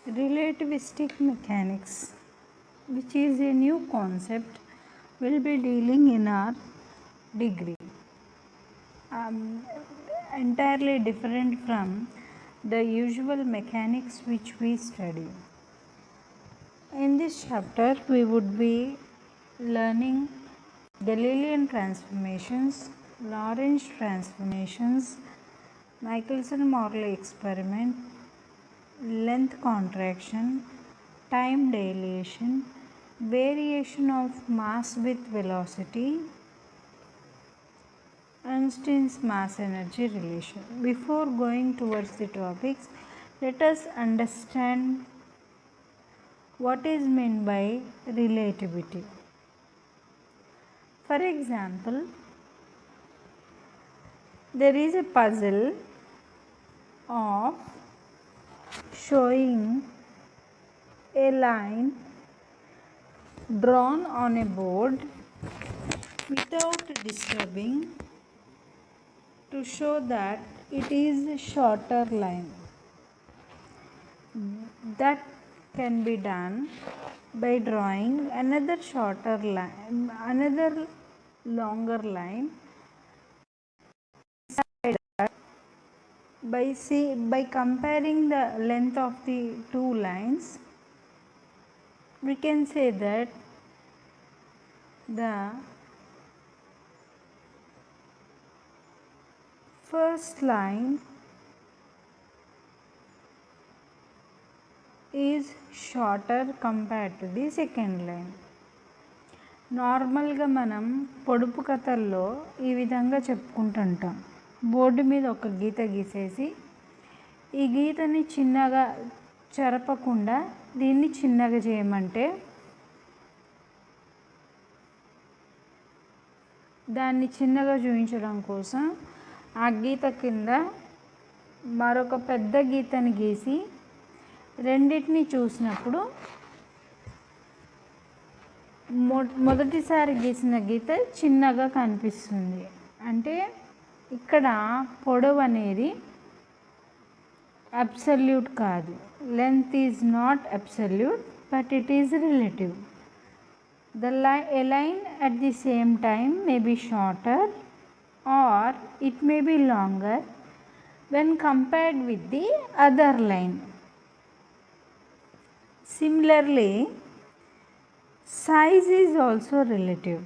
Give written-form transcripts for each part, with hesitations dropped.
Relativistic mechanics, which is a new concept, will be dealing in our degree. Entirely different from the usual mechanics which we study. In this chapter, we would be learning Galilean transformations, Lorentz transformations, Michelson-Morley experiment, length contraction, time dilation, variation of mass with velocity, Einstein's mass energy relation. Before going towards the topics, let us understand what is meant by relativity. For example, there is a puzzle of showing a line drawn on a board without disturbing to show that it is a shorter line. That can be done by drawing another shorter line, another longer line. By comparing the length of the two lines, we can say that the first line is shorter compared to the second line. నార్మల్గా మనం పొడుపు కథల్లో ఈ విధంగా చెప్పుకుంటుంటాం. Board మీద ఒక గీత గీసేసి ఈ గీతని చిన్నగా చెరపకుండా దీన్ని చిన్నగా చేయమంటే దాన్ని చిన్నగా చూపించడం కోసం ఆ గీత కింద మరొక పెద్ద గీతని గీసి రెండింటిని చూసినప్పుడు మొదటిసారి గీసిన గీత చిన్నగా కనిపిస్తుంది. అంటే ఇక్కడ పొడవు అనేది అబ్సల్యూట్ కాదు. Length is not absolute but it is relative. A line at the same time may be shorter or it may be longer when compared with the other line. Similarly, size is also relative.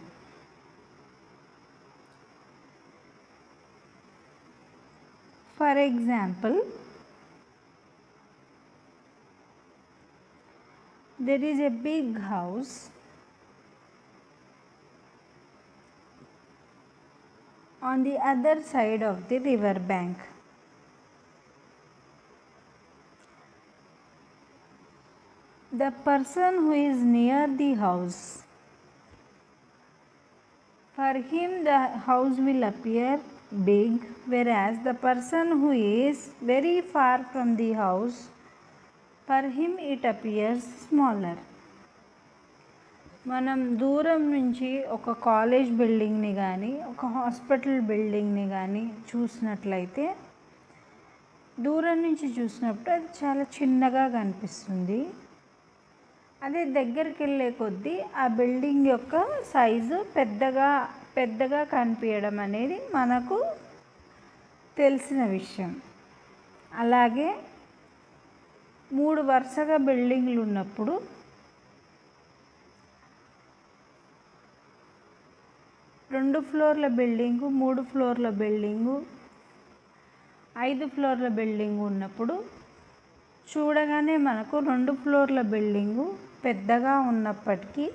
For example, there is a big house on the other side of the river bank. The person who is near the house, for him the house will appear big, whereas the person who is very far from the house, for him it appears smaller. మనం దూరం నుంచి ఒక college బిల్డింగ్ని కానీ ఒక hospital బిల్డింగ్ని కానీ చూసినట్లయితే దూరం నుంచి చూసినప్పుడు అది చాలా చిన్నగా కనిపిస్తుంది. అదే దగ్గరికి వెళ్ళే కొద్దీ ఆ బిల్డింగ్ యొక్క సైజు పెద్దగా కనిపించడం అనేది మనకు తెలిసిన విషయం. అలాగే 3 వరుసగా బిల్డింగ్లు ఉన్నప్పుడు 2 ఫ్లోర్ల బిల్డింగు, 3 ఫ్లోర్ల బిల్డింగు, 5 ఫ్లోర్ల బిల్డింగు ఉన్నప్పుడు చూడగానే మనకు 2 ఫ్లోర్ల బిల్డింగు పెద్దగా ఉన్నప్పటికీ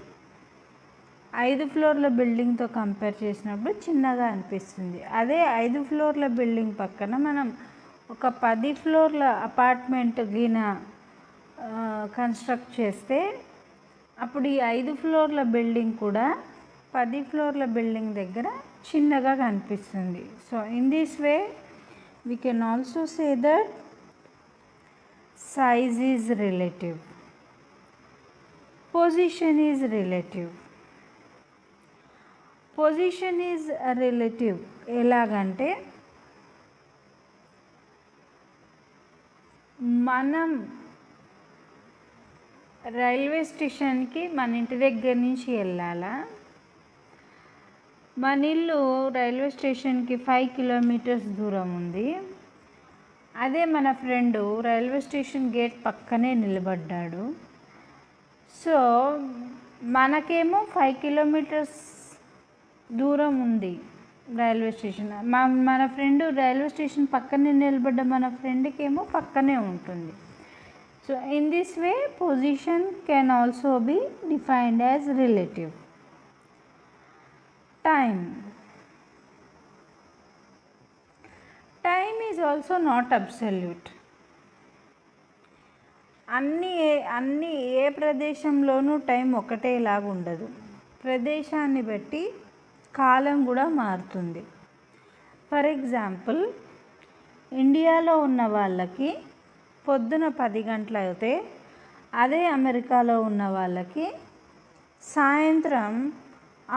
5 ఫ్లోర్ల బిల్డింగ్తో కంపేర్ చేసినప్పుడు చిన్నగా అనిపిస్తుంది. అదే 5 ఫ్లోర్ల బిల్డింగ్ పక్కన మనం ఒక 10 ఫ్లోర్ల అపార్ట్మెంట్ కన్స్ట్రక్ట్ చేస్తే అప్పుడు ఈ 5 ఫ్లోర్ల బిల్డింగ్ కూడా 10 ఫ్లోర్ల బిల్డింగ్ దగ్గర చిన్నగా కనిపిస్తుంది. So in this way we can also say that size is relative. Position is relative. Position is relative ఎలాగంటే మనం రైల్వే స్టేషన్కి మన ఇంటి దగ్గర నుంచి వెళ్ళాలా? మన ఇల్లు రైల్వే స్టేషన్కి 5 కిలోమీటర్స్ దూరం ఉంది. అదే మన ఫ్రెండు రైల్వే స్టేషన్ గేట్ పక్కనే నిలబడ్డాడు. సో మనకేమో 5 కిలోమీటర్స్ దూరం ఉంది రైల్వే స్టేషన్. మన ఫ్రెండ్ రైల్వే స్టేషన్ పక్కనే నిలబడ్డ మన ఫ్రెండ్కి ఏమో పక్కనే ఉంటుంది. So in this way position can also be defined as relative. Time is also not absolute. అన్ని ఏ ప్రదేశంలోనూ టైం ఒకటేలాగా ఉండదు. ప్రదేశాన్ని బట్టి కాలం కూడా మారుతుంది. ఫర్ ఎగ్జాంపుల్, ఇండియాలో ఉన్న వాళ్ళకి పొద్దున 10 గంటలు అయితే అదే అమెరికాలో ఉన్న వాళ్ళకి సాయంత్రం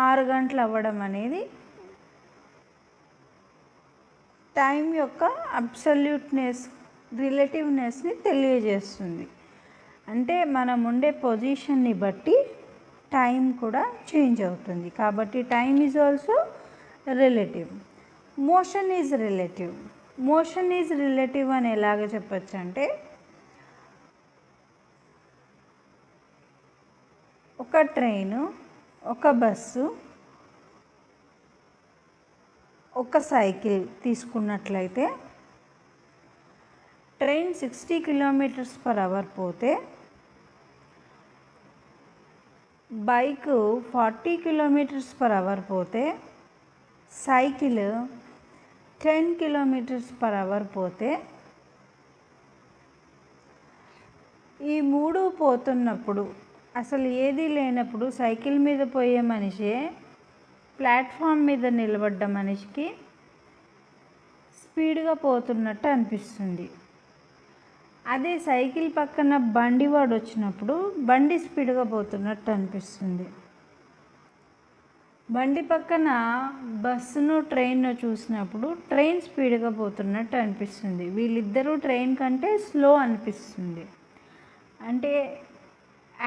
6 గంటలు అవ్వడం అనేది టైం యొక్క అబ్సల్యూట్నెస్, రిలేటివ్నెస్ని తెలియజేస్తుంది. అంటే మనం ఉండే పొజిషన్ని బట్టి టైం కూడా చేంజ్ అవుతుంది. కాబట్టి time is also relative. Motion is relative. Motion is relative అని ఎలాగ చెప్పచ్చు అంటే, ఒక ట్రైను, ఒక బస్సు, ఒక సైకిల్ తీసుకున్నట్లయితే ట్రైన్ 60 కిలోమీటర్స్ పర్ అవర్ పోతే బైక్ 40 కిలోమీటర్స్ పర్ అవర్ పోతే సైకిల్ 10 కిలోమీటర్స్ పర్ అవర్ పోతే ఈ మూడు పోతున్నప్పుడు, అసలు ఏది లేనప్పుడు సైకిల్ మీద పోయే మనిషే ప్లాట్ఫామ్ మీద నిలబడ్డ మనిషికి స్పీడ్గా పోతున్నట్టు అనిపిస్తుంది. అదే సైకిల్ పక్కన బండివాడు వచ్చినప్పుడు బండి స్పీడ్గా పోతున్నట్టు అనిపిస్తుంది. బండి పక్కన బస్సును, ట్రైన్ను చూసినప్పుడు ట్రైన్ స్పీడ్గా పోతున్నట్టు అనిపిస్తుంది. వీళ్ళిద్దరూ ట్రైన్ కంటే స్లో అనిపిస్తుంది. అంటే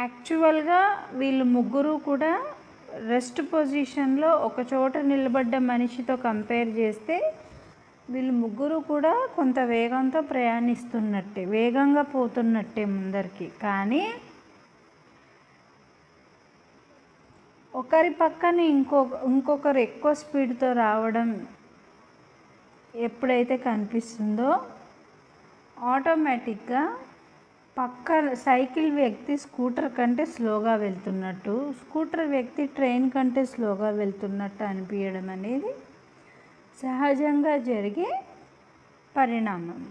యాక్చువల్గా వీళ్ళు ముగ్గురు కూడా రెస్ట్ పొజిషన్లో ఒక చోట నిలబడ్డ మనిషితో కంపేర్ చేస్తే వీళ్ళు ముగ్గురు కూడా కొంత వేగంతో ప్రయాణిస్తున్నట్టే, వేగంగా పోతున్నట్టే ముందరికి. కానీ ఒకరి పక్కన ఇంకొకరు ఎక్కువ స్పీడ్తో రావడం ఎప్పుడైతే కనిపిస్తుందో ఆటోమేటిక్గా పక్క సైకిల్ వ్యక్తి స్కూటర్ కంటే స్లోగా వెళ్తున్నట్టు, స్కూటర్ వ్యక్తి ట్రైన్ కంటే స్లోగా వెళ్తున్నట్టు అనిపించడం అనేది సహజంగా జరిగే పరిణామం.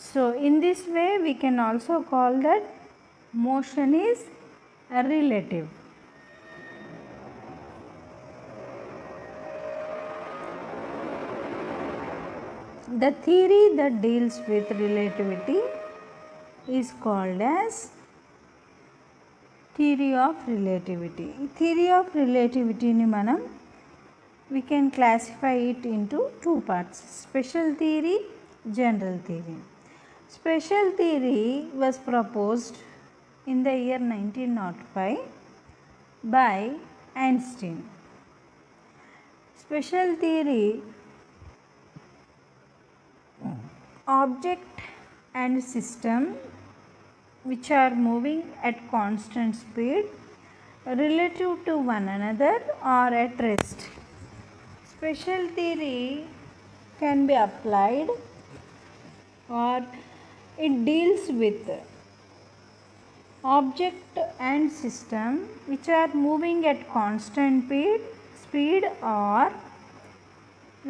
So in this way we can also call that motion is relative. The theory that deals with relativity is called as theory of relativity. Theory of relativity ni manam we can classify it into two parts: special theory, general theory. Special theory was proposed in the year 1905 by Einstein. Special theory, object and system which are moving at constant speed relative to one another or at rest. Special theory can be applied, or it deals with object and system which are moving at constant speed or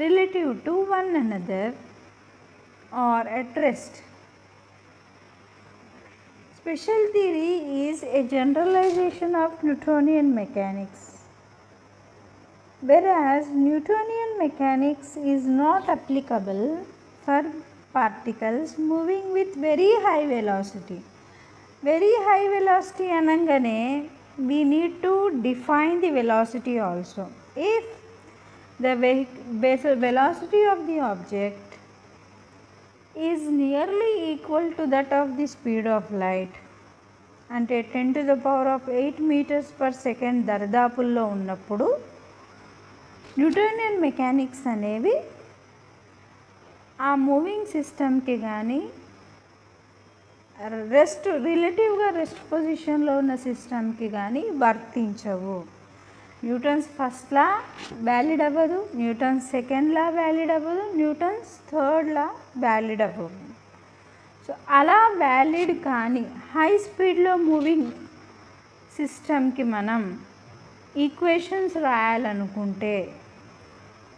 relative to one another or at rest. Special theory is a generalization of Newtonian mechanics, whereas Newtonian mechanics is not applicable for particles moving with very high velocity. Very high velocity anangane we need to define the velocity also. If the velocity of the object is nearly equal to that of the speed of light, అంటే 10⁸ metres per second దరిదాపుల్లో ఉన్నప్పుడు Newtonian mechanics అనేవి ఆ moving సిస్టమ్కి కానీ రిలేటివ్గా rest పొజిషన్లో ఉన్న సిస్టమ్కి కానీ వర్తించవు. న్యూటన్స్ ఫస్ట్ లా వ్యాలిడ్ అవ్వదు, న్యూటన్స్ సెకండ్ లా వ్యాలిడ్ అవ్వదు, న్యూటన్స్ థర్డ్ లా వ్యాలిడ్ అవ్వదు. సో అలా వ్యాలిడ్ కానీ హై స్పీడ్లో మూవింగ్ సిస్టమ్కి మనం ఈక్వేషన్స్ రాయాలనుకుంటే,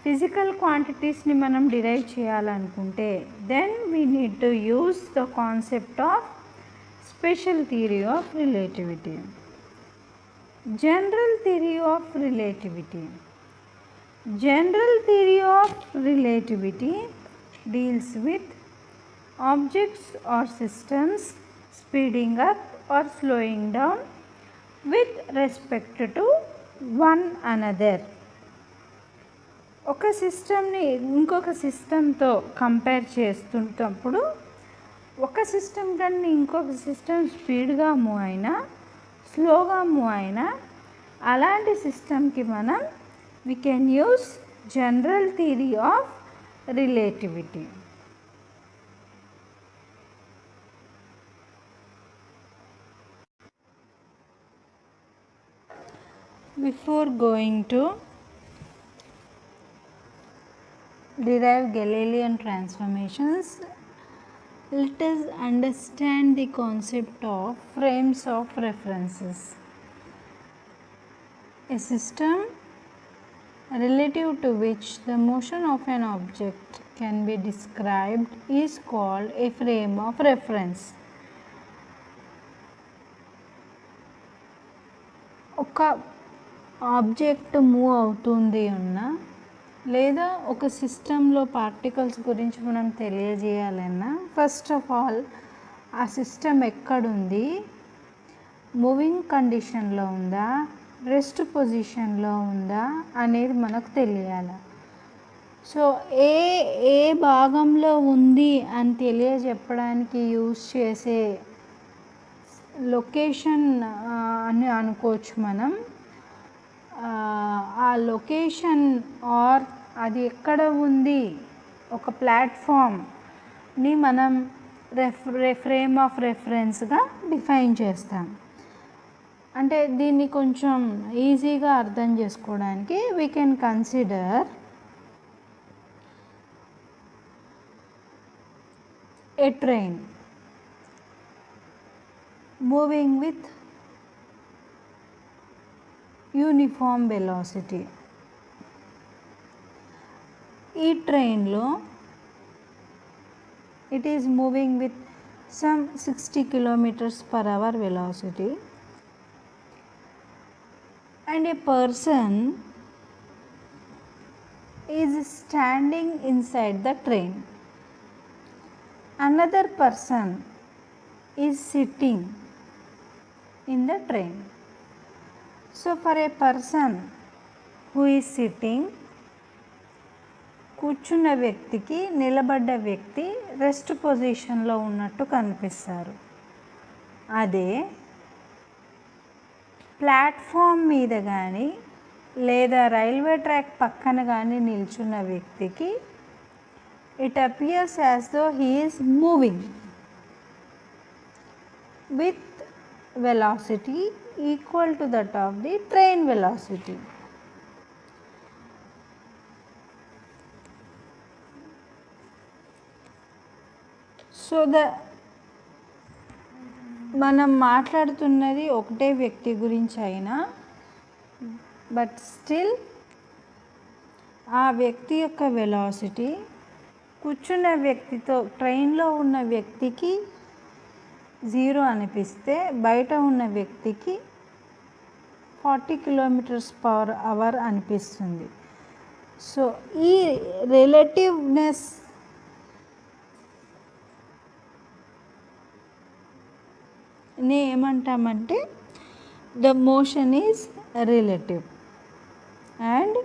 ఫిజికల్ క్వాంటిటీస్ని మనం డిరైవ్ చేయాలనుకుంటే, then we need to use the concept of special theory of relativity. General theory of relativity. General theory of relativity deals with objects or systems speeding up or slowing down with respect to one another. ఒక సిస్టమ్ని ఇంకొక సిస్టంతో compare చేస్తున్నప్పుడు ఒక system కన్నా ఇంకొక system స్పీడ్గా move అయినా స్లోగా మూవ్ అయినా అలాంటి సిస్టమ్కి మనం we can use general theory of relativity. Before going to derive Galilean transformations, let us understand the concept of frames of references. A system relative to which the motion of an object can be described is called a frame of reference. ఒక object move అవుతుంది ఉన్నా లేదా ఒక సిస్టంలో particles గురించి మనం తెలియజేయాలన్నా first of all ఆ system ఎక్కడుంది, మూవింగ్ కండిషన్లో ఉందా, రెస్ట్ పొజిషన్లో ఉందా అనేది మనకు తెలియాలి. సో ఏ భాగంలో ఉంది అని తెలియజెప్పడానికి యూజ్ చేసే లొకేషన్ అని అనుకోవచ్చు మనం. ఆ లొకేషన్ ఆర్ అది ఎక్కడ ఉంది, ఒక ప్లాట్ఫామ్ని మనం ఫ్రేమ్ ఆఫ్ రెఫరెన్స్గా డిఫైన్ చేస్తాం. అంటే దీన్ని కొంచెం ఈజీగా అర్థం చేసుకోవడానికి we can consider A train moving with uniform velocity. ఈ ట్రైన్లో it is moving with some 60 km/h velocity and a person is standing inside the train. Another person is sitting in the train. So for a person who is sitting, కూర్చున్న వ్యక్తికి నిలబడ్డ వ్యక్తి rest పొజిషన్లో ఉన్నట్టు కనిపిస్తారు. అదే ప్లాట్ఫామ్ మీద కానీ లేదా రైల్వే ట్రాక్ పక్కన కానీ నిల్చున్న వ్యక్తికి it appears as though he is moving with velocity equal to that of the train velocity. So మనం మాట్లాడుతున్నది ఒకటే వ్యక్తి గురించి అయినా బట్ స్టిల్ ఆ వ్యక్తి యొక్క వెలాసిటీ కూర్చున్న వ్యక్తితో ట్రైన్లో ఉన్న వ్యక్తికి 0 అనిపిస్తే బయట ఉన్న వ్యక్తికి 40 km/h అనిపిస్తుంది. సో ఈ రిలేటివ్నెస్ ని ఏమంటామంటే the motion is relative and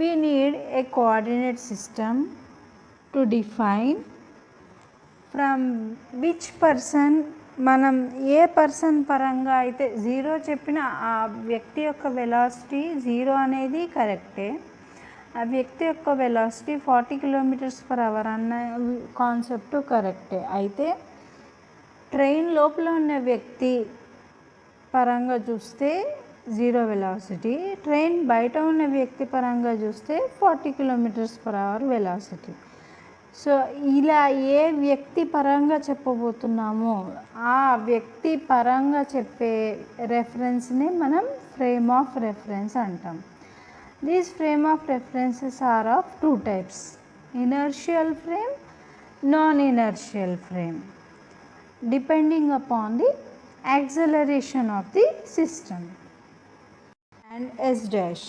we need a coordinate system to define from which person మనం ఏ పర్సన్ పరంగా అయితే 0 చెప్పిన ఆ వ్యక్తి యొక్క వెలాసిటీ 0 అనేది కరెక్టే. ఆ వ్యక్తి యొక్క వెలాసిటీ 40 km/h అన్న కాన్సెప్ట్ కరెక్టే. అయితే ట్రైన్ లోపల ఉన్న వ్యక్తి పరంగా చూస్తే 0 వెలాసిటీ, ట్రైన్ బయట ఉన్న వ్యక్తి పరంగా చూస్తే 40 km/h వెలాసిటీ. సో ఇలా ఏ వ్యక్తి పరంగా చెప్పబోతున్నామో ఆ వ్యక్తి పరంగా చెప్పే రెఫరెన్స్ని మనం ఫ్రేమ్ ఆఫ్ రెఫరెన్స్ అంటాం. These frame of references are of 2 types: inertial frame, non-inertial frame, depending upon the acceleration of the system. And S dash.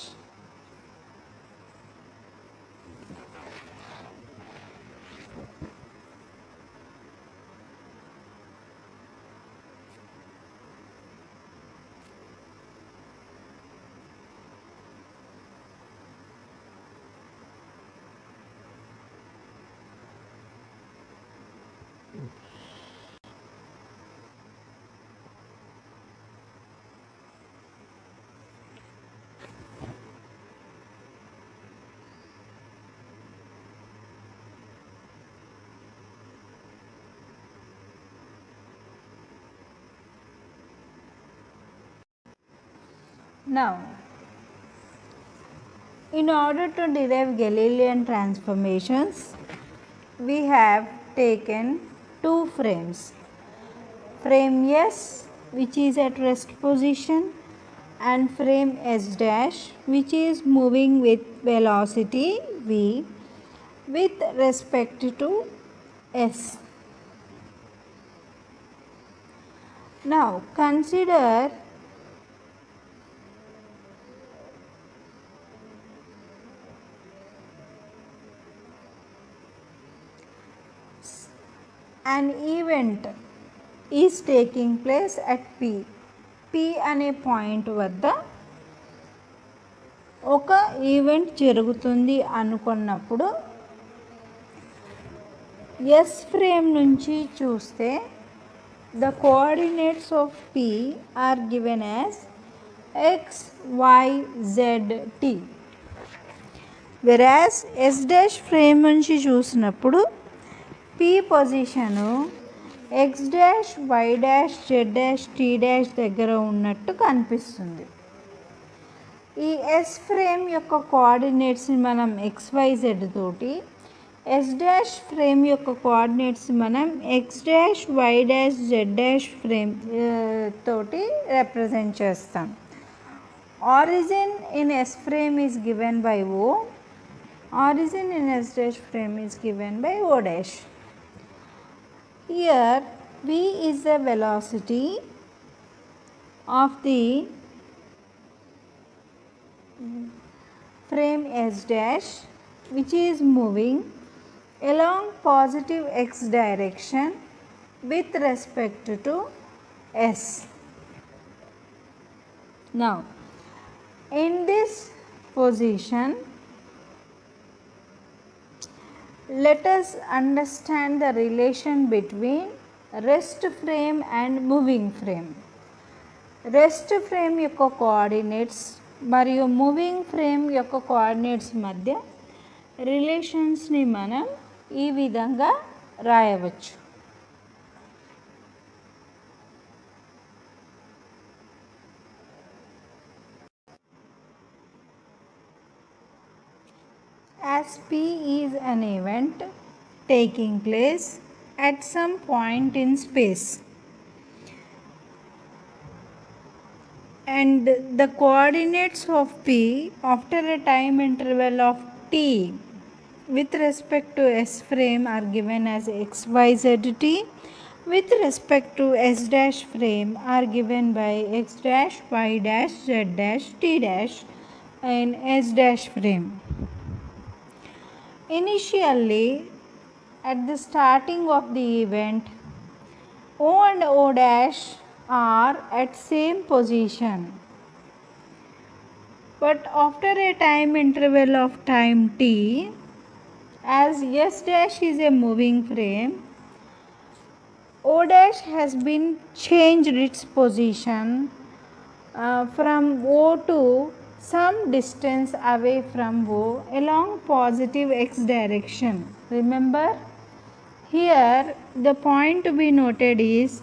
Now, in order to derive Galilean transformations, we have taken 2 frames: frame S, which is at rest position, and frame S dash, which is moving with velocity v with respect to S. Now consider an event is taking place at P. P అనే point వద్ద ఒక event జరుగుతుంది అనుకున్నప్పుడు S frame నుంచి చూస్తే the coordinates of P are given as x, y, z, t. Whereas S dash frame నుంచి చూసినప్పుడు P position x dash, y dash, z dash, t dash దగ్గర ఉన్నట్టు కనిపిస్తుంది. ఈ ఎస్ ఫ్రేమ్ యొక్క కోఆర్డినేట్స్ని మనం XYZ తోటి, ఎస్ డాష్ ఫ్రేమ్ యొక్క కోఆర్డినేట్స్ మనం x dash, y dash, z dash frame తోటి రిప్రజెంట్ చేస్తాం. Origin in S frame is given by O. Origin in S dash frame is given by O dash. Here v is the velocity of the frame S dash, which is moving along positive x direction with respect to S. Now in this position, let us understand the relation between rest frame and moving frame. Rest frame యొక్క coordinates మరియు moving frame యొక్క coordinates మధ్య రిలేషన్స్ని మనం ఈ విధంగా రాయవచ్చు. As P is an event taking place at some point in space and the coordinates of P after a time interval of t with respect to S frame are given as XYZT, with respect to S dash frame are given by X dash, Y dash, Z dash, T dash and S dash frame. Initially, at the starting of the event, O and O dash are at same position, but after a time interval of time t, as S dash is a moving frame, O dash has been changed its position from O to some distance away from O along positive x direction. Remember, here the point to be noted is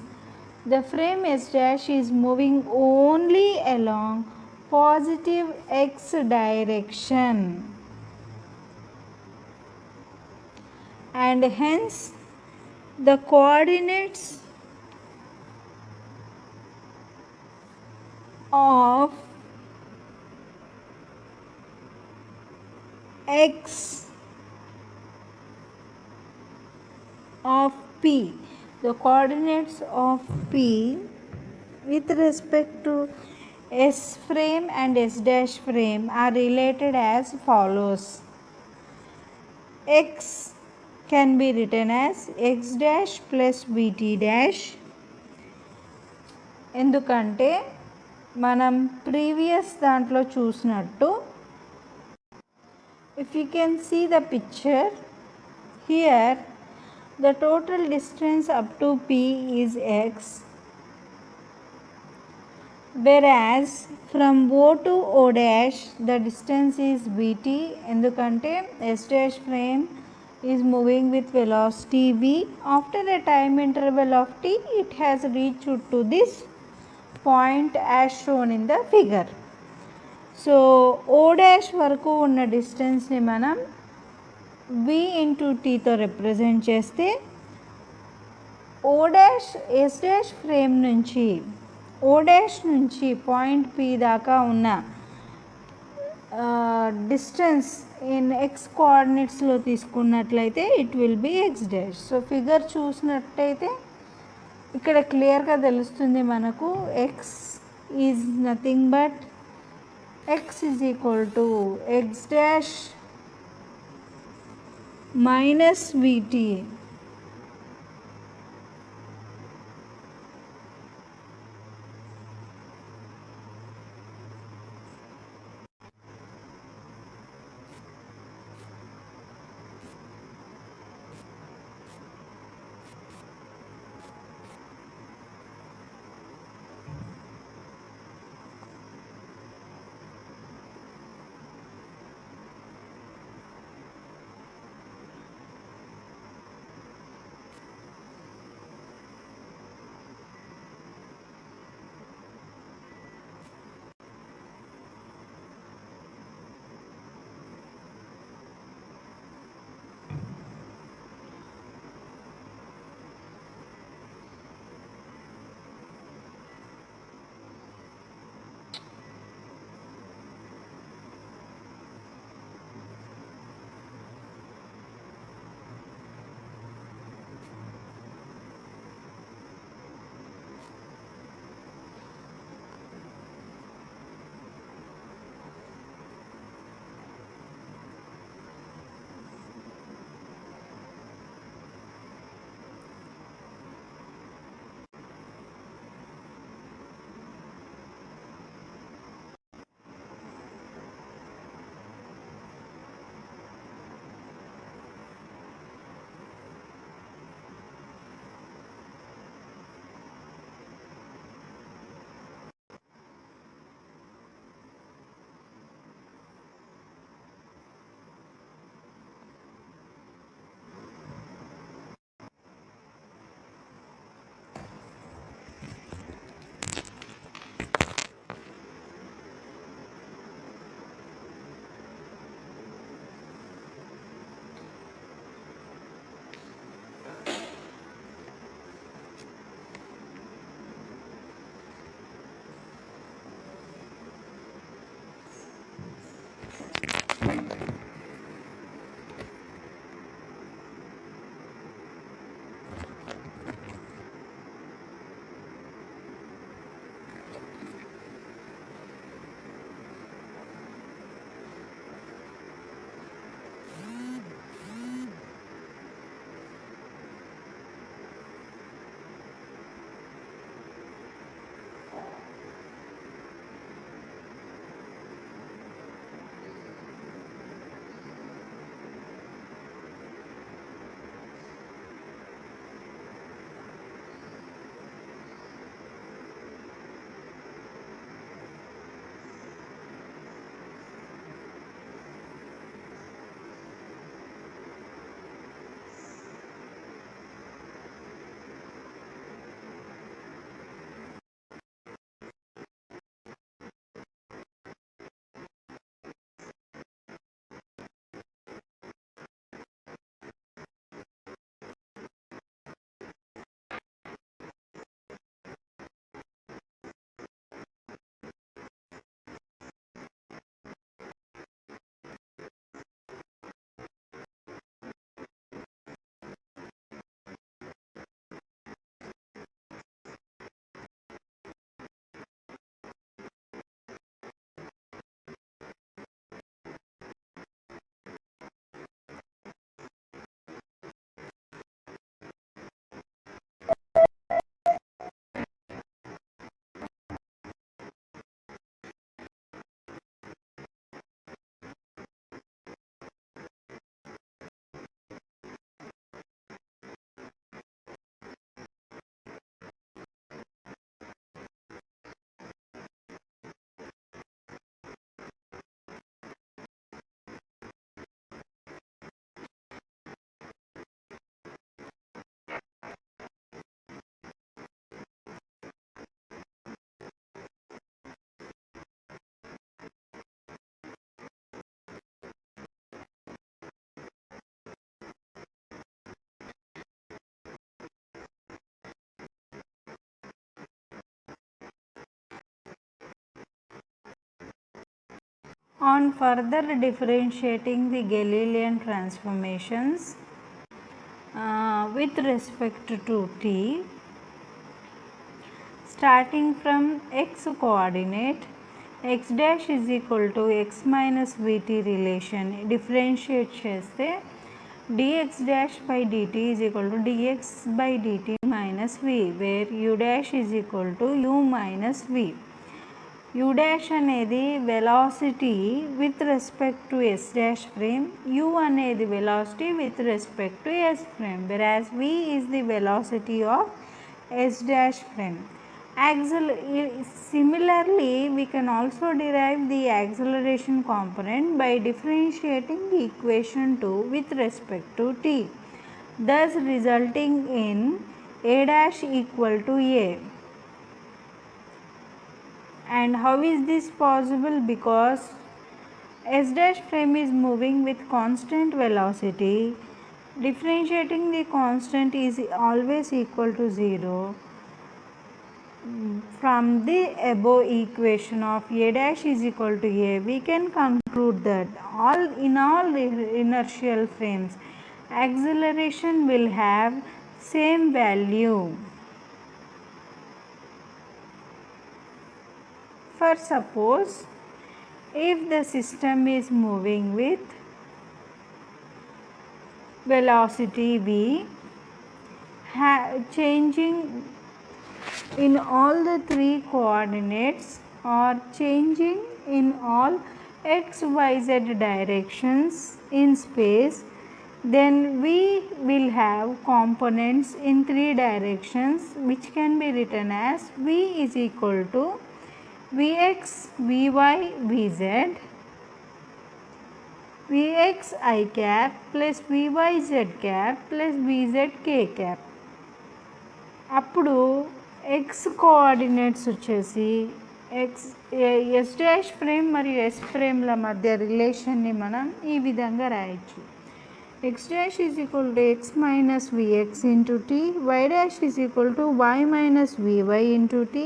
the frame S dash is moving only along positive x direction, and hence the coordinates of x of P, the coordinates of P with respect to S frame and S dash frame are related as follows. X can be written as x dash plus vt dash, ఎందుకంటే మనం previous దాంట్లో చూసినట్టు, if you can see the picture here, the total distance up to P is x, whereas from O to O dash the distance is vt, ఎందుకంటే S dash frame is moving with velocity v. After a time interval of t, it has reached to this point as shown in the figure. So O dash వరకు ఉన్న డిస్టెన్స్ని మనం v into టీతో represent చేస్తే O dash S dash frame నుంచి O dash నుంచి point P దాకా ఉన్న డిస్టెన్స్ ఇన్ ఎక్స్ కోఆర్డినేట్స్లో తీసుకున్నట్లయితే it will be x dash. So figure చూసినట్టయితే ఇక్కడ క్లియర్గా తెలుస్తుంది మనకు x is nothing but x is equal to x dash minus v t. On further differentiating the Galilean transformations with respect to t, starting from x coordinate, x dash is equal to x minus vt relation differentiate cheste dx dash by dt is equal to dx by dt minus v, where u dash is equal to u minus v. u dash అనేది velocity with respect to s dash frame, u అనేది velocity with respect to s frame, whereas v is the velocity of s dash frame. Similarly, we can also derive the acceleration component by differentiating the equation 2 with respect to t, thus resulting in a dash equal to a. And how is this possible? Because s dash frame is moving with constant velocity, differentiating the constant is always equal to 0. From the above equation of a dash is equal to a, we can conclude that in all inertial frames acceleration will have same value. For suppose if the system is moving with velocity v, changing in all the three coordinates or changing in all x, y, z directions in space, then we will have components in three directions which can be written as v is equal to vx, vy, vz, vx I cap plus vy z cap plus vz k cap. అప్పుడు x coordinates వచ్చేసి yes dash frame మరియు yes ఫ్రేమ్ల మధ్య రిలేషన్ని మనం ఈ విధంగా రాయొచ్చు. x dash is equal to x minus vx into t, y dash is equal to y minus vy into t,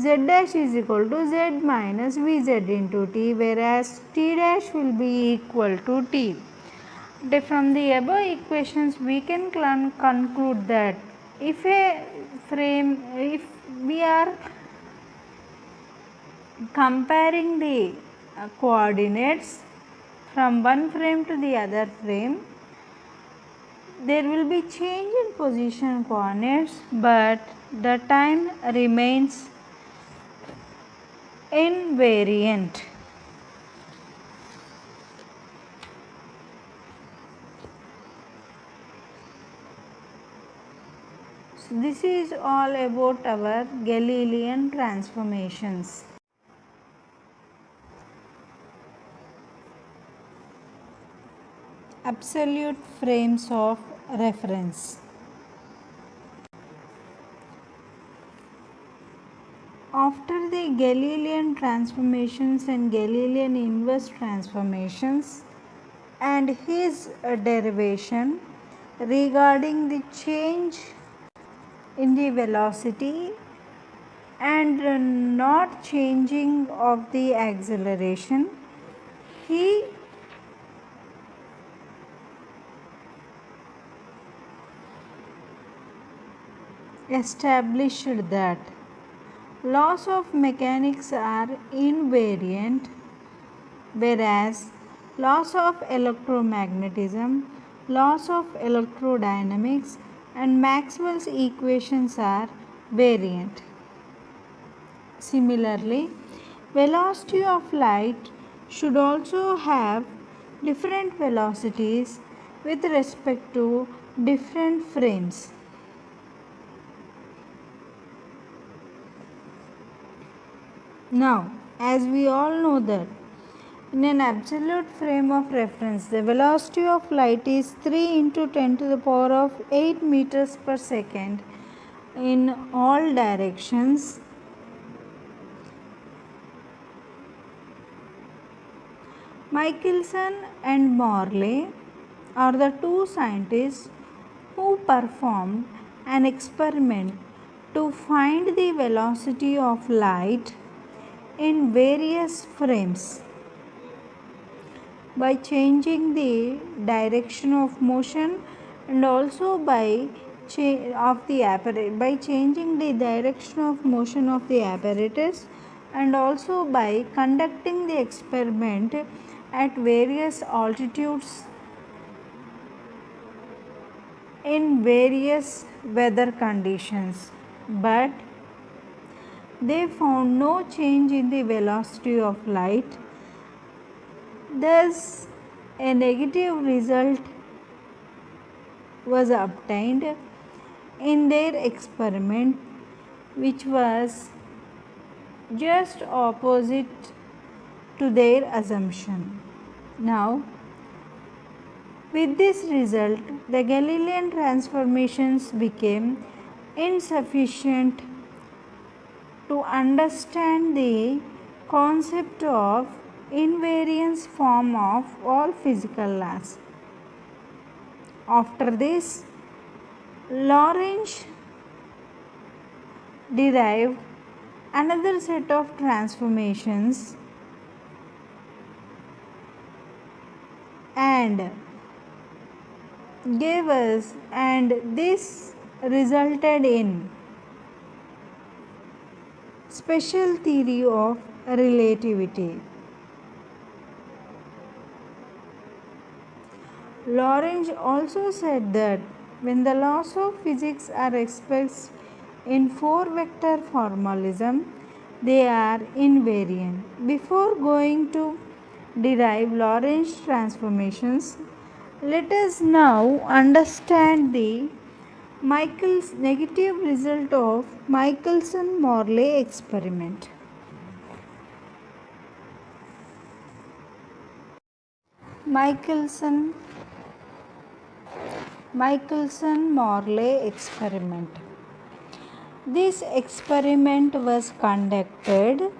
z dash is equal to z minus vz into t, whereas t dash will be equal to t. From the above equations we can conclude that if we are comparing the coordinates from one frame to the other frame, there will be change in position coordinates, but the time remains invariant. So this is all about our Galilean transformations. Absolute frames of reference. After the Galilean transformations and Galilean inverse transformations and his derivation regarding the change in the velocity and not changing of the acceleration, he established that laws of mechanics are invariant, whereas laws of electromagnetism, laws of electrodynamics and Maxwell's equations are variant. Similarly, velocity of light should also have different velocities with respect to different frames. Now, as we all know that in an absolute frame of reference, the velocity of light is 3 into 10 to the power of 8 meters per second in all directions. Michelson and Morley are the two scientists who performed an experiment to find the velocity of light in various frames. by changing the direction of motion and also by changing the direction of motion of the apparatus and also by conducting the experiment at various altitudes in various weather conditions, but they found no change in the velocity of light. Thus, a negative result was obtained in their experiment, which was just opposite to their assumption. Now, with this result, the Galilean transformations became insufficient to understand the concept of invariance form of all physical laws. After this, Lorentz derived another set of transformations and gave us, and this resulted in special theory of relativity. Lorentz also said that when the laws of physics are expressed in four vector formalism, they are invariant. Before going to derive Lorentz transformations, let us now understand the negative result of Michelson-Morley experiment. Michelson-Morley experiment. This experiment was conducted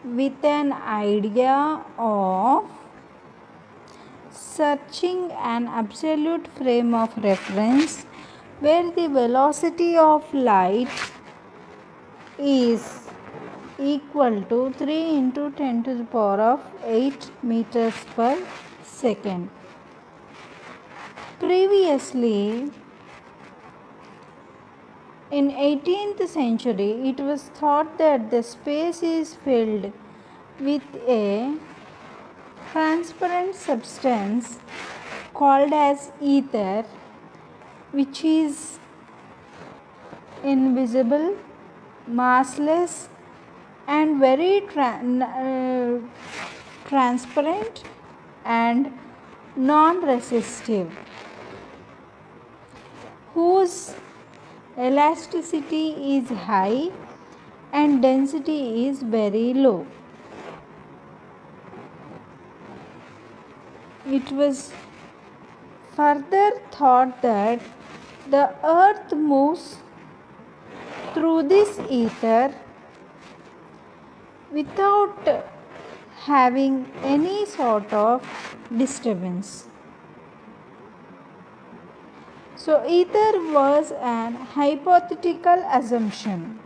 with an idea of searching an absolute frame of reference where the velocity of light is equal to 3 into 10 to the power of 8 meters per second. Previously, in 18th century, it was thought that the space is filled with a transparent substance called as ether, which is invisible, massless, and very transparent and non-resistive, whose elasticity is high and density is very low. It was further thought that the earth moves through this ether without having any sort of disturbance. So, ether was an hypothetical assumption.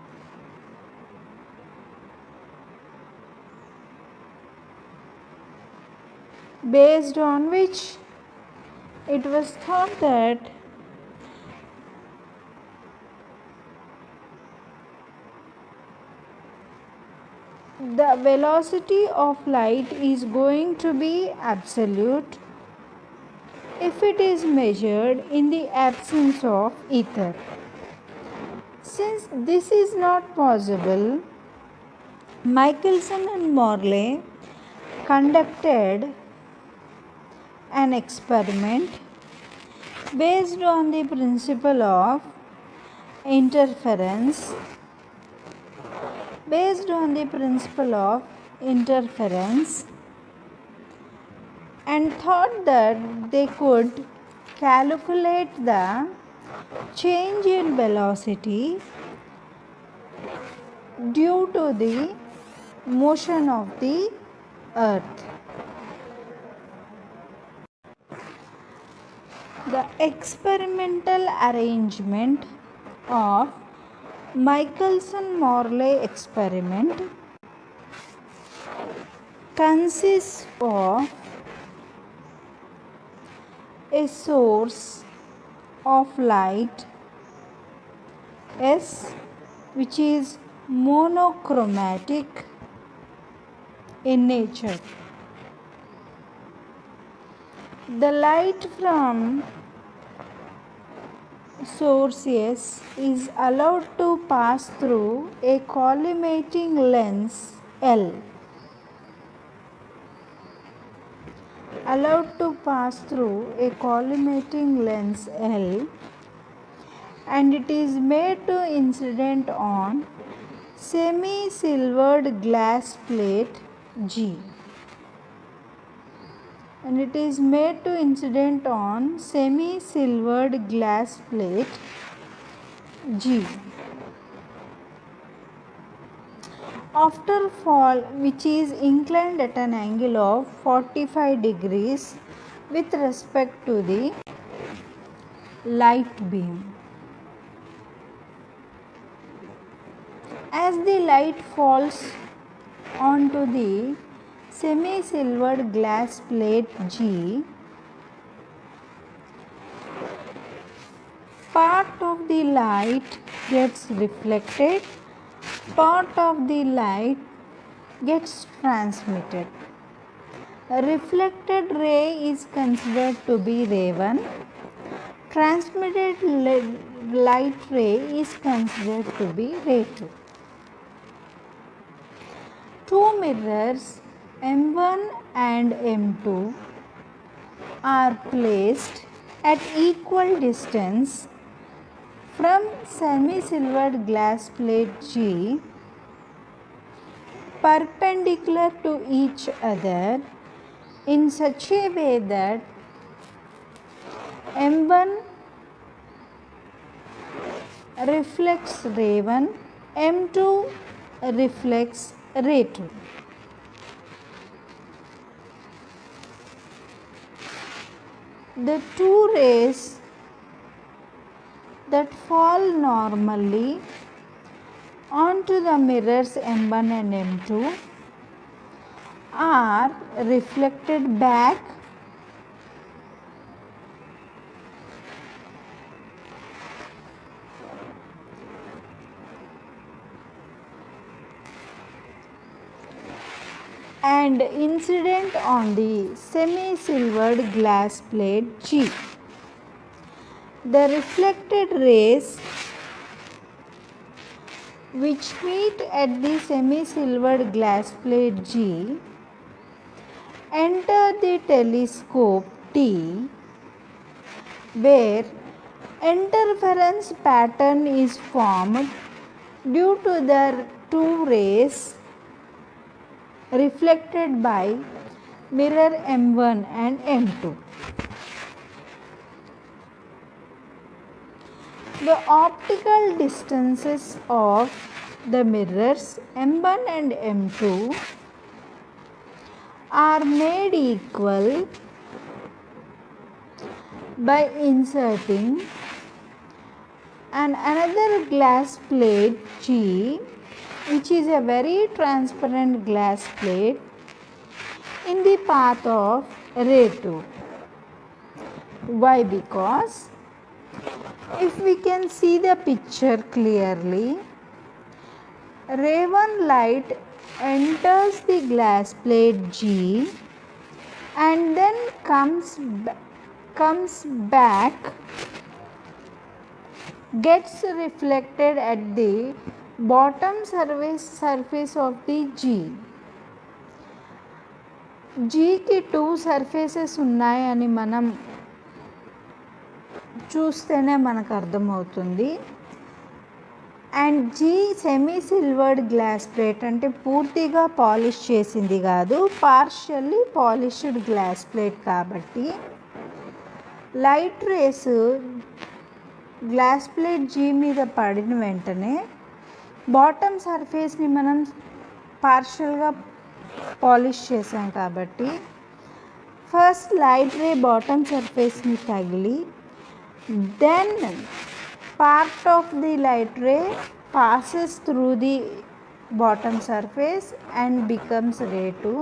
Based on which it was thought that the velocity of light is going to be absolute if it is measured in the absence of ether. Since this is not possible, Michelson and Morley conducted an experiment based on the principle of interference. And thought that they could calculate the change in velocity due to the motion of the earth. The experimental arrangement of Michelson-Morley experiment consists of a source of light S which is monochromatic in nature. The light from source S is allowed to pass through a collimating lens L. Allowed to pass through a collimating lens L, and it is made to incident on semi-silvered glass plate G. And it is made to incident on semi-silvered glass plate G. After fall, which is inclined at an angle of 45 degrees with respect to the light beam. As the light falls onto the semi-silvered glass plate G, part of the light gets reflected, part of the light gets transmitted. A reflected ray is considered to be ray 1. Transmitted light ray is considered to be ray 2. Two mirrors M1 and M2 are placed at equal distance from semi-silvered glass plate G, perpendicular to each other in such a way that M1 reflects ray 1, M2 reflects ray 2. The two rays that fall normally onto the mirrors M1 and M2 are reflected back and incident on the semi-silvered glass plate G. The reflected rays which meet at the semi-silvered glass plate G enter the telescope T, where interference pattern is formed due to the two rays reflected by mirror M1 and M2. The optical distances of the mirrors M1 and M2 are made equal by inserting another glass plate G, which is a very transparent glass plate, in the path of ray 2. Why? Because if we can see the picture clearly, ray 1 light enters the glass plate G and then comes back, gets reflected at the bottom surface of the G. Gకి two surfaces ఉన్నాయని మనం చూస్తేనే మనకు అర్థమవుతుంది. And G semi silvered glass plate అంటే పూర్తిగా polish చేసింది కాదు, పార్షియల్లీ పాలిష్డ్ గ్లాస్ ప్లేట్ కాబట్టి light rays glass plate G మీద పడిన వెంటనే బాటమ్ సర్ఫేస్ని మనం పార్షియల్గా పాలిష్ చేసాం కాబట్టి ఫస్ట్ లైట్ రే బాటమ్ సర్ఫేస్ని తగిలి then part of the light ray passes through the bottom surface and becomes ray 2.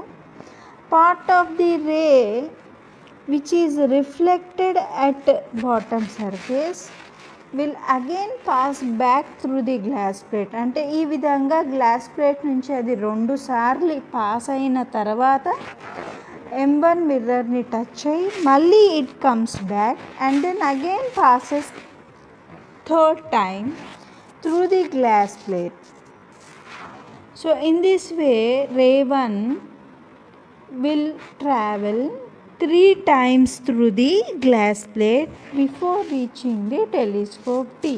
Part of the ray which is reflected at bottom surface will again pass back through the glass plate. అంటే ఈ విధంగా glass plate నుంచి అది 2 సార్లు pass అయిన తర్వాత M1 మిర్రర్ని touch అయ్యి మళ్ళీ it comes back and then again passes third time through the glass plate. So in this way ray 1 will travel 3 times through the glass plate before reaching the telescope T,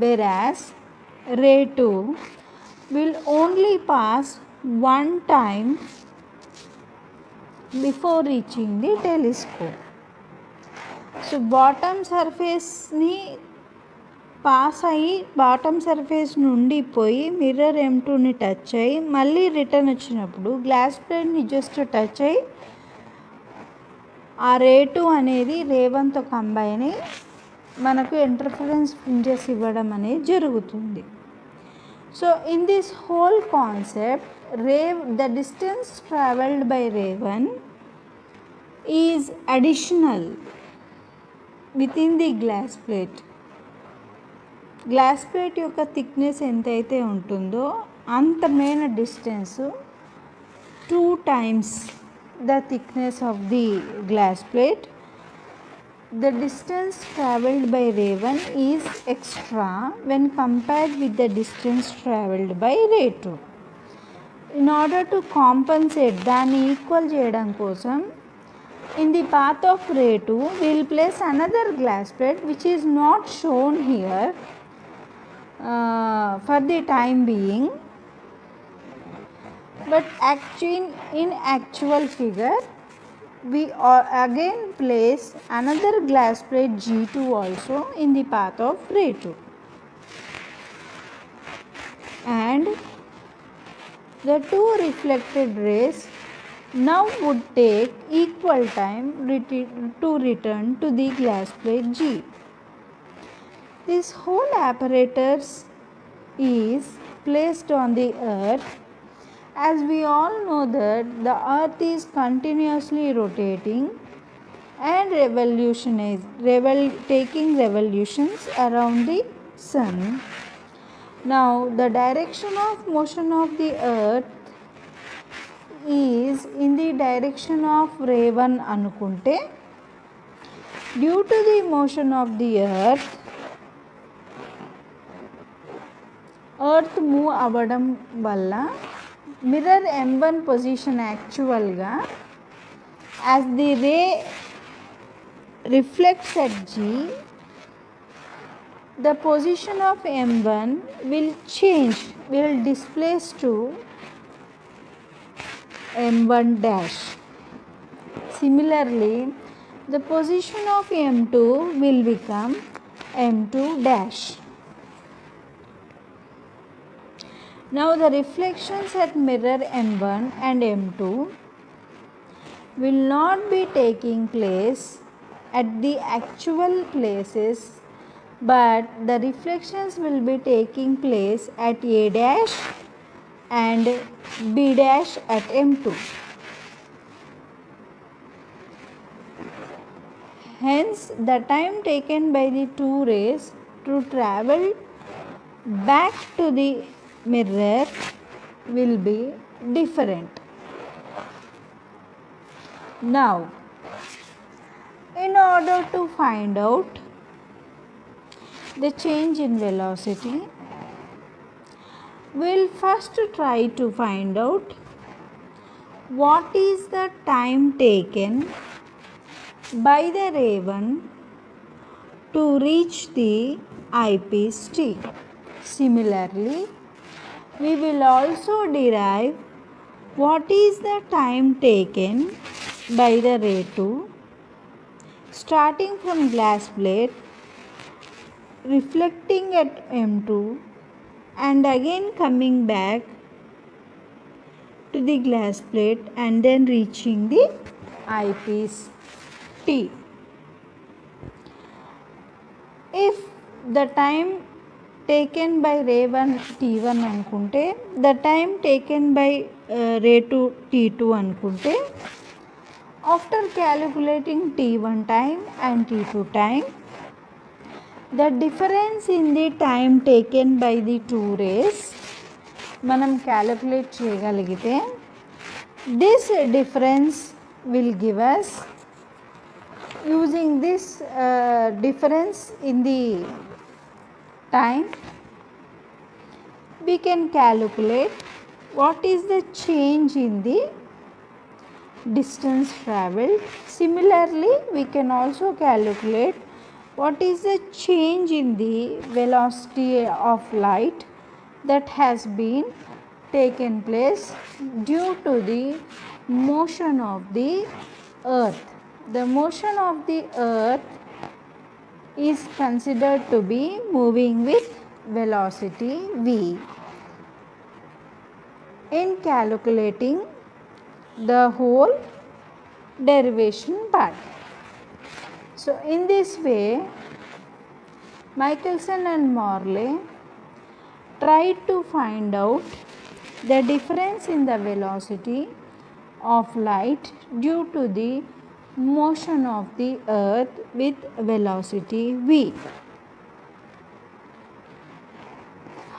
whereas ray 2 will only pass 1 time before reaching the telescope. So bottom surface ni pass అయ్యి bottom surface నుండి పోయి mirror M2ని touch అయ్యి మళ్ళీ return వచ్చినప్పుడు glass ప్లేట్ని just touch అయ్యి ఆ రే 2 అనేది రే 1తో కంబైన్ అయ్యి మనకు ఇంటర్ఫరెన్స్ ఫ్రింజెస్ ఇవ్వడం అనేది జరుగుతుంది. So in this whole concept the distance travelled by ray 1 is additional with in the glass plate. Glass plate యొక్క థిక్నెస్ ఎంతైతే ఉంటుందో అంతమైన distance 2 times the thickness of the glass plate. The distance travelled by ray 1 is extra when compared with the distance travelled by ray 2. In order to compensate దాన్ని equal చేయడం కోసం in the path of ray 2 we will place another glass plate which is not shown here for the time being, but in actual figure we again place another glass plate G2 also in the path of ray 2, and the two reflected rays now would take equal time to return to the glass plate G. This whole apparatus is placed on the earth, as we all know that the earth is continuously rotating and taking revolutions around the sun. Now the direction of motion of the earth is in the direction of ray 1 anukunte, due to the motion of the earth move అవ్వడం వల్ల mirror M1 position యాక్చువల్గా as the ray reflects at G, the position of M1 will displace to M1 dash. Similarly, the position of M2 will become M2 dash. Now the reflections at mirror M1 and M2 will not be taking place at the actual places, but the reflections will be taking place at A dash and B dash at M2. Hence the time taken by the two rays to travel back to the mirror will be different. Now, in order to find out the change in velocity, we will first try to find out what is the time taken by the ray 1 to reach the eyepiece T. Similarly, we will also derive what is the time taken by the ray 2 starting from glass plate, reflecting at M2 and again coming back to the glass plate and then reaching the eyepiece T. If the time taken by ray 1 T1 అనుకుంటే, the time taken by ray 2 T2 అనుకుంటే, After calculating t1 time and t2 time, the difference in the time taken by the two rays మనం calculate చేయగలిగితే this difference will give us, using this difference in the time, we can calculate what is the change in the distance travelled. Similarly, we can also calculate what is the change in the velocity of light that has been taken place due to the motion of the earth. The motion of the earth is considered to be moving with velocity v. In calculating the whole derivation part. So in this way, Michelson and Morley tried to find out the difference in the velocity of light due to the motion of the earth with velocity v.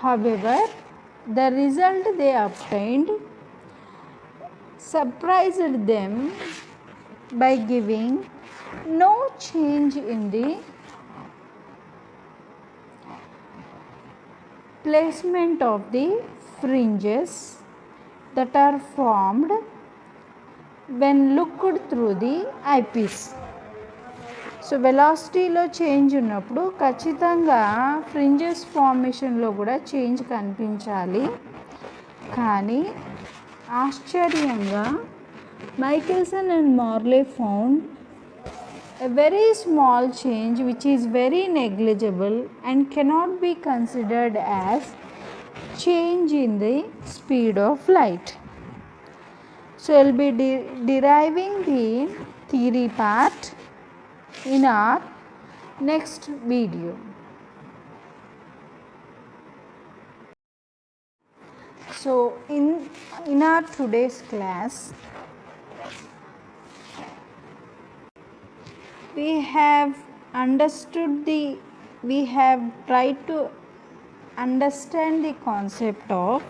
However, the result they obtained surprised them by giving no change in the placement of the fringes that are formed when looked through the eyepiece. So వెలాసిటీలో change ఉన్నప్పుడు ఖచ్చితంగా fringes ఫార్మేషన్లో కూడా change కనిపించాలి. కానీ ఆశ్చర్యంగా Michelson and Morley found a very small change which is very negligible and cannot be considered as change in the speed of light. So we'll be deriving the theory part in our next video. So in our today's class, we have tried to understand the concept of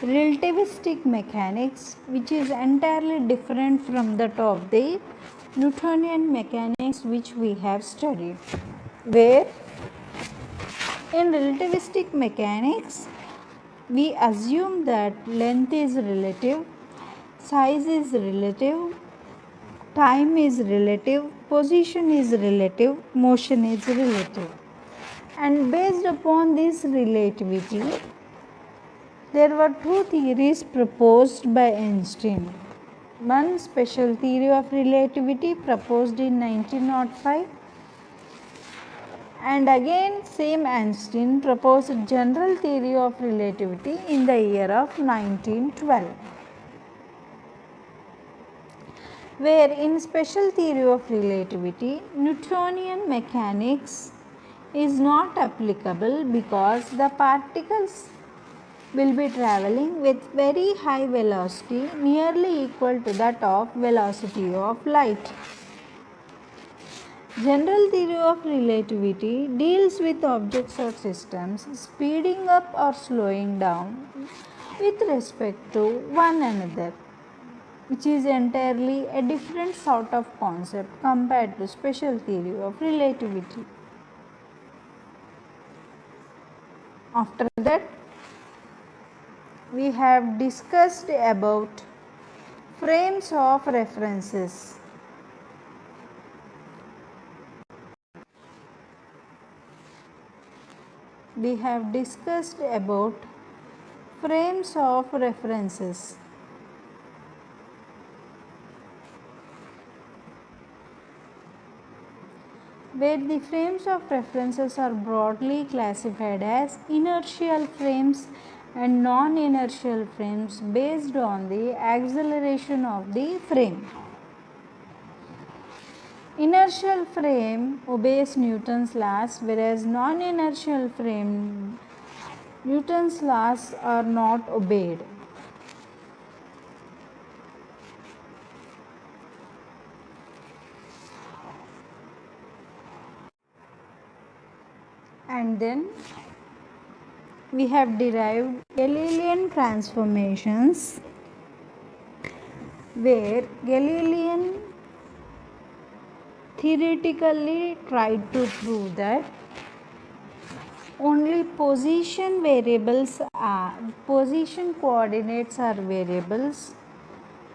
relativistic mechanics, which is entirely different from that of the Newtonian mechanics which we have studied. Where in relativistic mechanics, we assume that length is relative, size is relative, time is relative, position is relative, motion is relative. And based upon this relativity, there were two theories proposed by Einstein. One, special theory of relativity, proposed in 1905, and again same Einstein proposed general theory of relativity in the year of 1912. Where in special theory of relativity, Newtonian mechanics is not applicable because the particles will be travelling with very high velocity, nearly equal to that of velocity of light. General theory of relativity deals with objects or systems speeding up or slowing down with respect to one another, which is entirely a different sort of concept compared to special theory of relativity. After that, we have discussed about frames of references. We have discussed about frames of references. Where the frames of references are broadly classified as inertial frames and non-inertial frames based on the acceleration of the frame. Inertial frame obeys Newton's laws, whereas non-inertial frame Newton's laws are not obeyed. Then we have derived Galilean transformations, where Galilean theoretically tried to prove that only position coordinates are variables,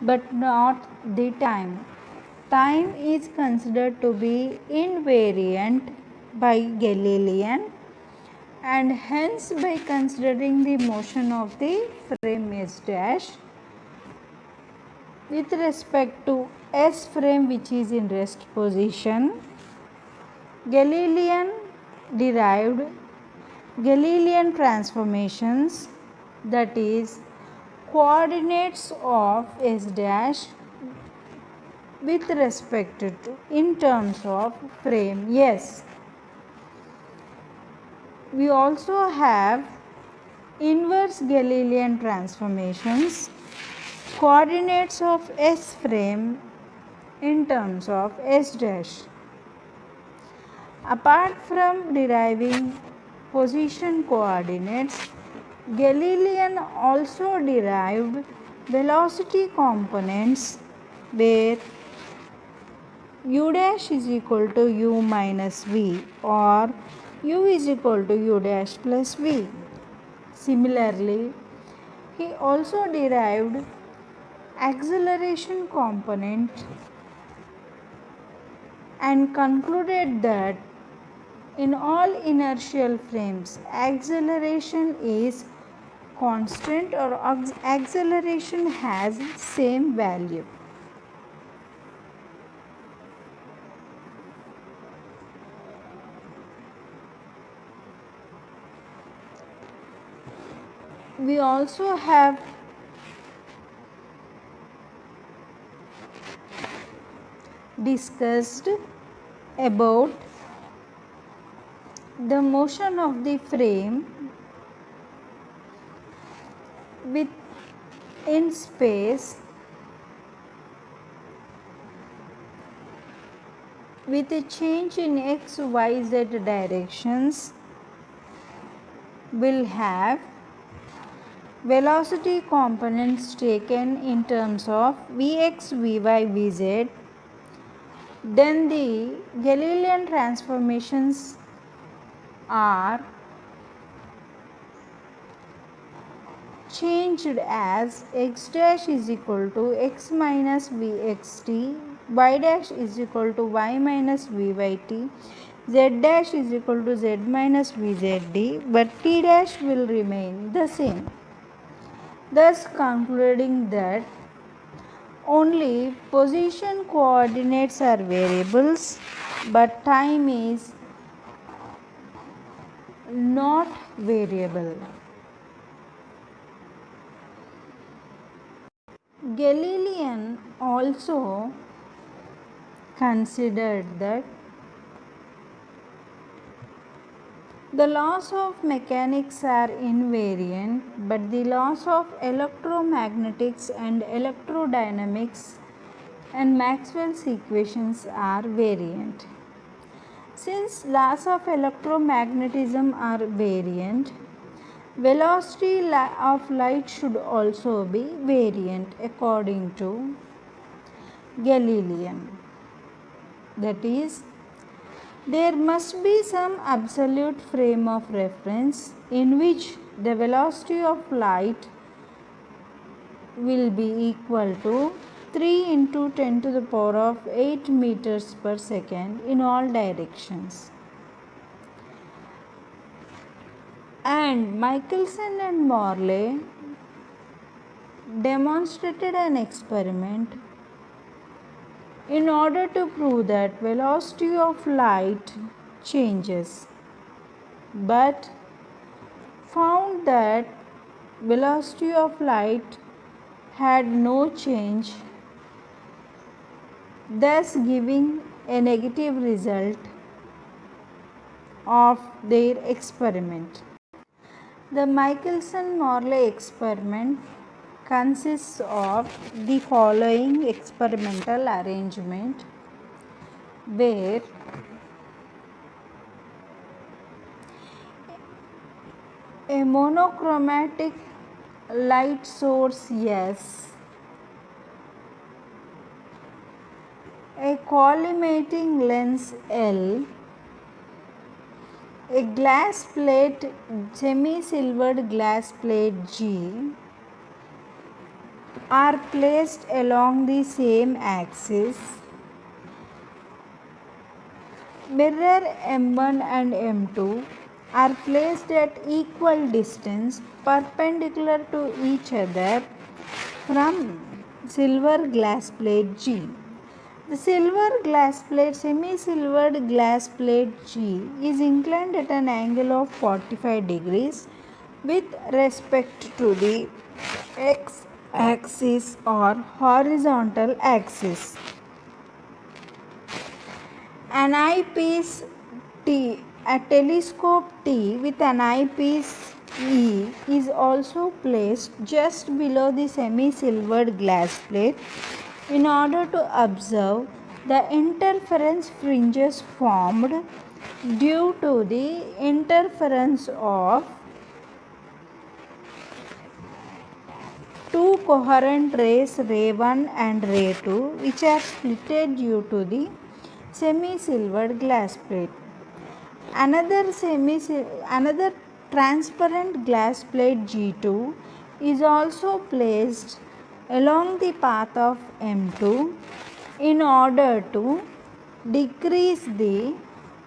but not the time. Time is considered to be invariant by Galilean, and hence by considering the motion of the frame S dash with respect to S frame which is in rest position, Galilean derived Galilean transformations, that is coordinates of S dash with respect to in terms of frame S. We also have inverse Galilean transformations, coordinates of S frame in terms of S dash. Apart from deriving position coordinates, Galilean also derived velocity components, where u dash is equal to u minus v or u is equal to u dash plus v. Similarly, he also derived acceleration component and concluded that in all inertial frames, acceleration is constant or acceleration has same value. We also have discussed about the motion of the frame in space with a change in x, y, z directions will have velocity components taken in terms of Vx, Vy, Vz. Then the Galilean transformations are changed as x dash is equal to x minus Vxt, y dash is equal to y minus Vyt, z dash is equal to z minus Vzd, but t dash will remain the same. Thus concluding that only position coordinates are variables, but time is not variable. Galilean also considered that the laws of mechanics are invariant, but the laws of electromagnetics and electrodynamics and Maxwell's equations are variant. Since laws of electromagnetism are variant, velocity of light should also be variant according to Galilean. That is, there must be some absolute frame of reference in which the velocity of light will be equal to 3 into 10 to the power of 8 meters per second in all directions. And Michelson and Morley demonstrated an experiment in order to prove that velocity of light changes, but found that velocity of light had no change, thus giving a negative result of their experiment. The Michelson-Morley experiment consists of the following experimental arrangement, where A monochromatic light source, yes. A collimating lens, L. A glass plate, semi-silvered glass plate, G, are placed along the same axis. Mirror M1 and M2 are placed at equal distance perpendicular to each other from silver glass plate G. The silver glass plate, semi-silvered glass plate G is inclined at an angle of 45 degrees with respect to the x-axis or horizontal axis. An eyepiece T, a telescope T with an eyepiece E is also placed just below the semi-silvered glass plate in order to observe the interference fringes formed due to the interference of two coherent rays, ray 1 and ray 2, which are splitted due to the semi-silvered glass plate. Another transparent glass plate G2 is also placed along the path of M2 in order to decrease the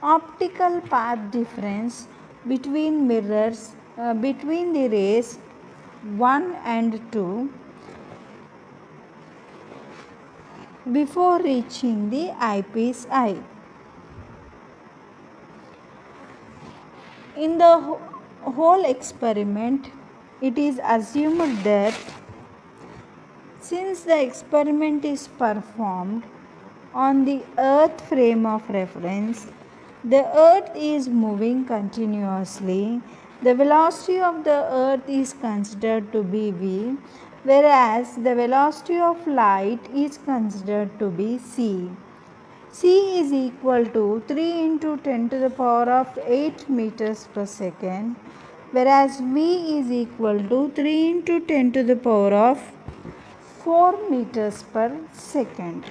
optical path difference between mirrors between the rays 1 and 2 before reaching the eyepiece eye. In the whole experiment, it is assumed that since the experiment is performed on the earth frame of reference, the earth is moving continuously. The velocity of the earth is considered to be v, whereas the velocity of light is considered to be c. C is equal to 3 into 10 to the power of 8 meters per second, whereas V is equal to 3 into 10 to the power of 4 meters per second.